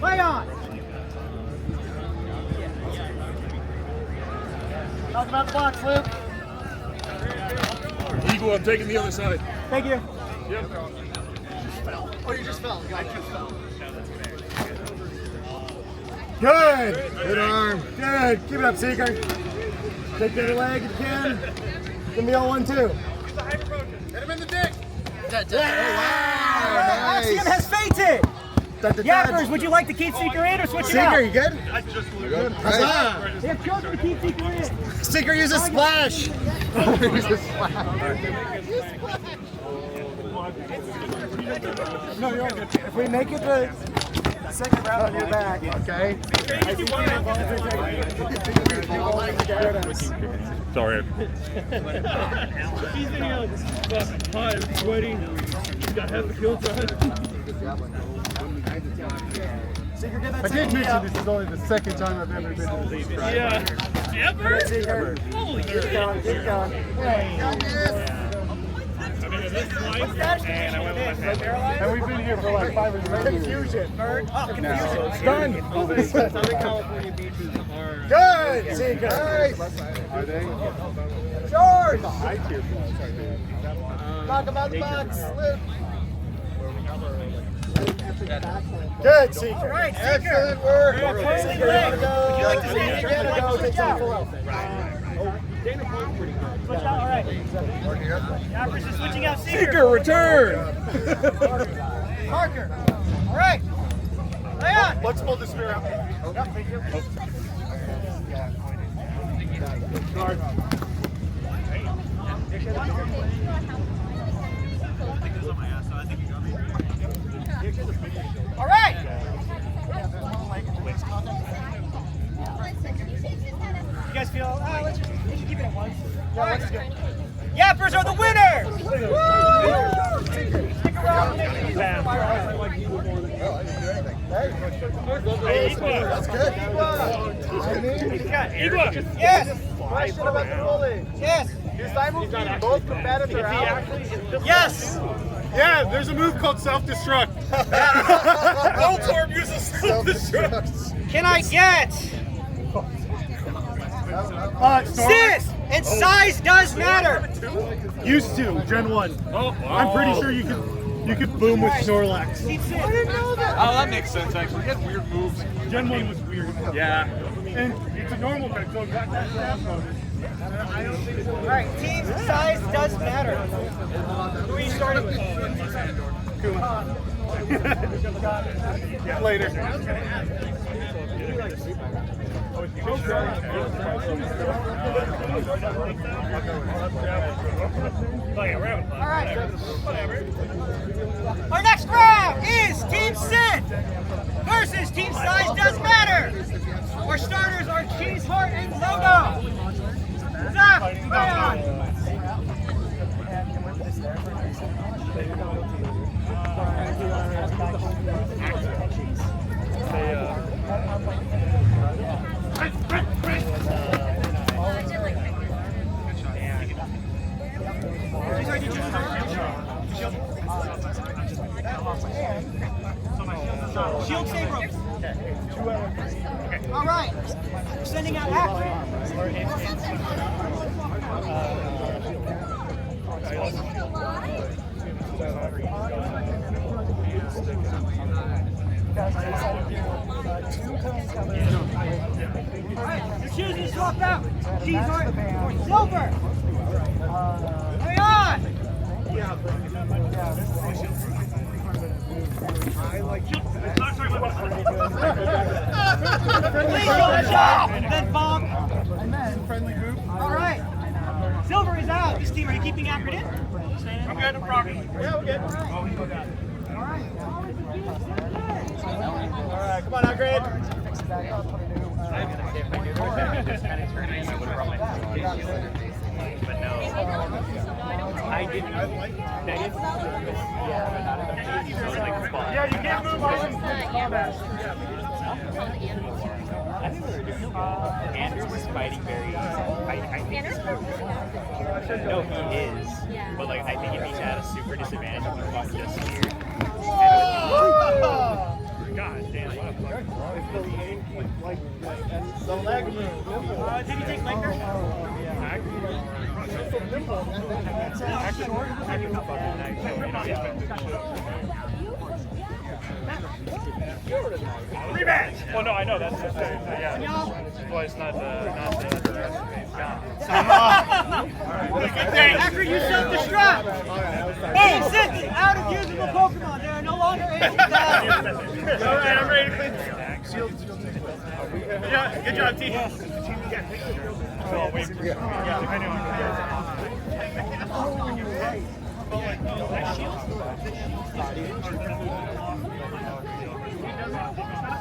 Play on. Talk about the box, Luke. Eagle, I'm taking the other side. Thank you. Yep. Oh, you just fell. I just fell. Good. Good arm. Good. Keep it up, Seeker. Take the other leg if you can. Give me all one, too. Hit him in the dick. Wow. Axiom has fainted. Yappers, would you like to keep Seeker in or switch it out? Seeker, you good? Good. Huzzah. They have chosen to keep Seeker in. Seeker, use a splash. Use a splash. No, you're good. If we make it the second round on your back, okay? Sorry. He's in here hot, sweaty. He's got half a kill trying. Seeker, get that I did second mention up. this is only the second time I've ever been to this track. Yeah. Ever? Seeker. Holy Keep going, keep going. And we've been here for like 5 or 6 years. Confusion. Confusion. It's done. Southern California beaches are. Good, Seeker. Are they? George! Talk about the box. Good, Seeker. All right, Seeker. Excellent work. Seeker, you want to go? Would you like to stay in? Would you like to switch out? Switch out, all right. Yappers is switching out Seeker. Seeker, return. Parker. All right. Lay on. Let's pull the spear out. All right. You guys feel? Let's just keep it at once. All right. Yappers are the winners. Stick around. That's good. Aqua. Yes. Question about the ruling. Yes. Do simultaneously both competitors out? Yes. Yeah, there's a move called self-destruct. Voltorb uses self-destruct. Can I get sis? And size does matter. Used to, Gen 1. I'm pretty sure you could boom with Snorlax. I didn't know that. Oh, that makes sense, actually. He had weird moves. Gen 1 was weird. Yeah. And it's a normal deck, so got that staff bonus. All right, team size does matter. Who are you starting with? Later. All right. Our next round is Team Sid versus Team Size Does Matter. Our starters are Cheese Heart and Logo. Zap, play on. Shield save ropes. All right. We're sending out Aqua. Alright, you're choosing to swap out. Cheese Heart or Silver. Hang on! Please don't jump and then bomb. Friendly group. Alright. Silver is out. This team, are you keeping Akron in? I'm good, no problem. Yeah, we're good. Alright. Alright, come on, Upgrade. But no. I didn't. Yeah, you can't move on combat. I think Andrews is fighting very easy. I think no, he is. But like, I think if he's at a super disadvantage, he fought just here. God damn, what a fucking The leg move. Did he take Laker? Rematch! Well, no, I know that's yeah. That's why it's not After you self-destruct, Team 6 out of usable Pokemon. There are no longer agents out. Alright, I'm ready to clean. Yeah, good job, team. Well, wait, yeah, depending on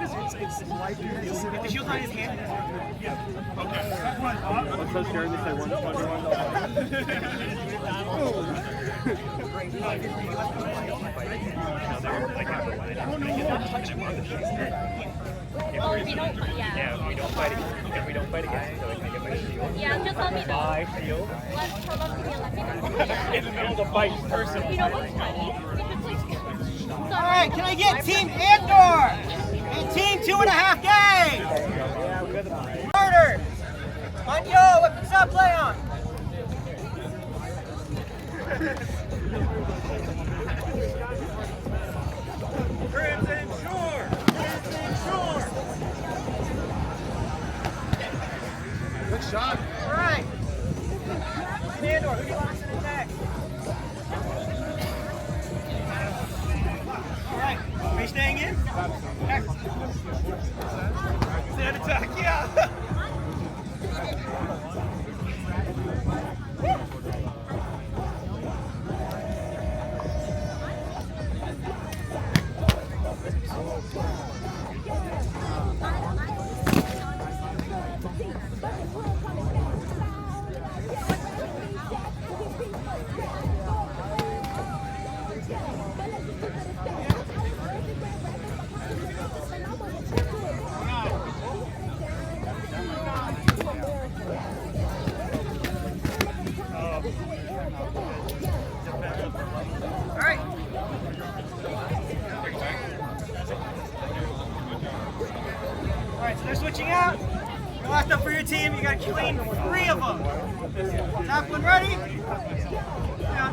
If the shield's on his hand, I'm so scared they say 121. yeah, if we don't fight again, so we can get my shield. Yeah, just let me know. My shield. Let's pull up here, let me know. In the middle of the fight, person. You know what's funny? all right, can I get Team Andor and Team 2.5 Games? Starters. On yo, what's up, play on? Crimson Shore! Crimson Shore! Good shot. All right. Team Andor, who do you want to send it next? All right, are you staying in? Stand attack, yeah! All right. All right, so they're switching out. You're locked up for your team. You got to clean 3 of them. Top one ready? Yeah.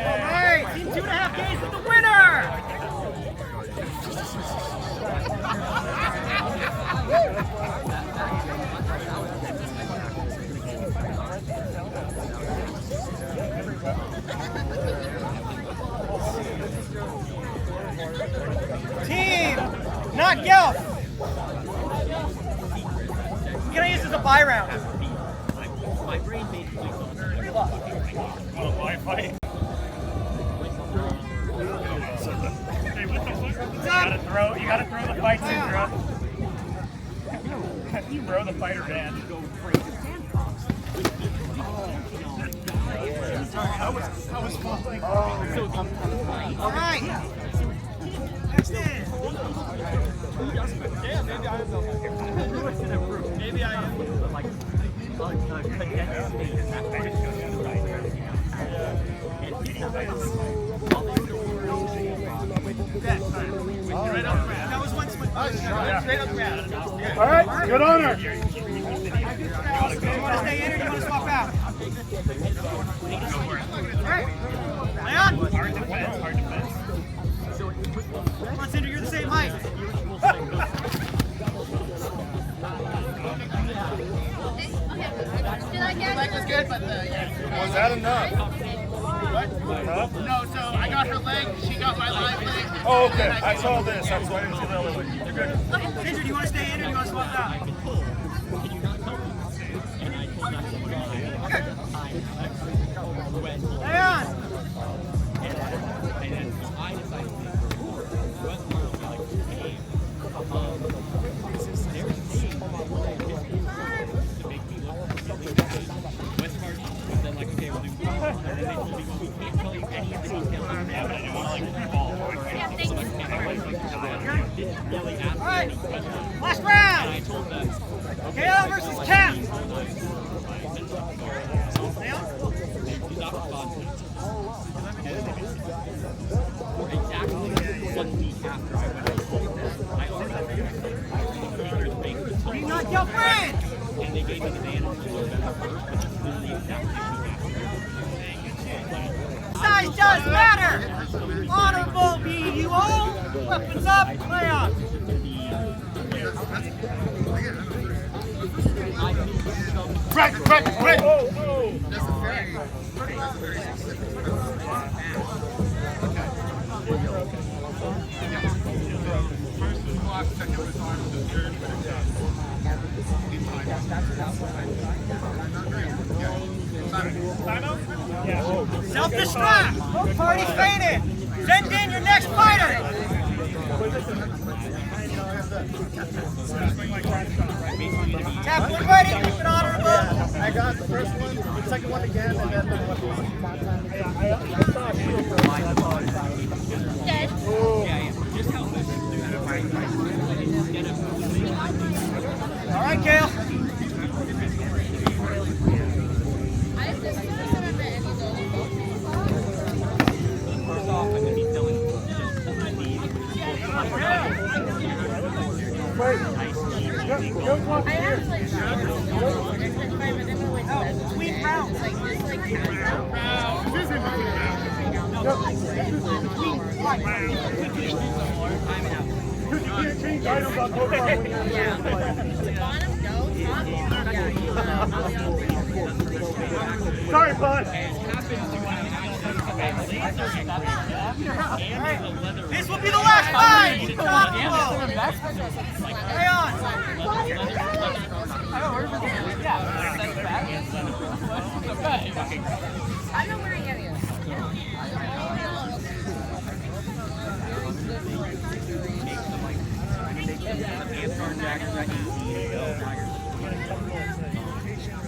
All right, Team 2.5 Games with the winner. Team, not Gelf. Can I use this as a buy round? You gotta throw the fights in, bro. You bro the fighter band. I was falling. All right. Next in. Maybe I am. That was one split. Straight up the ground. All right, good honor. Do you want to stay in or do you want to swap out? All right. Leon. Hard defense. Come on, Cinder, you're the same height. Did I get leg was good, but Was that enough? Enough? no. So I got her leg, she got my live leg. Oh, okay. I saw this. That's why I didn't see the other leg. You're good. Cinder, do you want to stay in or do you want to swap out? Leon. Yeah, thank you. All right. Last round. Exactly 1 week after I went to school, I already You knocked your friend! and they gave me the advantage to go better first, but it's literally exactly 2 weeks after. Size does matter! Honorable be you all! Weapons up, playoffs! Right. Self-destruct! Party fainted! Send in your next fighter! Tap one ready, keep it honorable! I got the first one, the second one again, and then the one. Dead. All right, Kale. First off, I'm going to be filling Sweet round. Sorry, bud. This will be the last fight! Keep it honorable! Stay on! I'm not wearing any of this.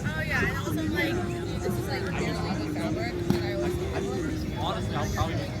Oh yeah, and also like this is like really fabric that I was. Honestly, I'll probably just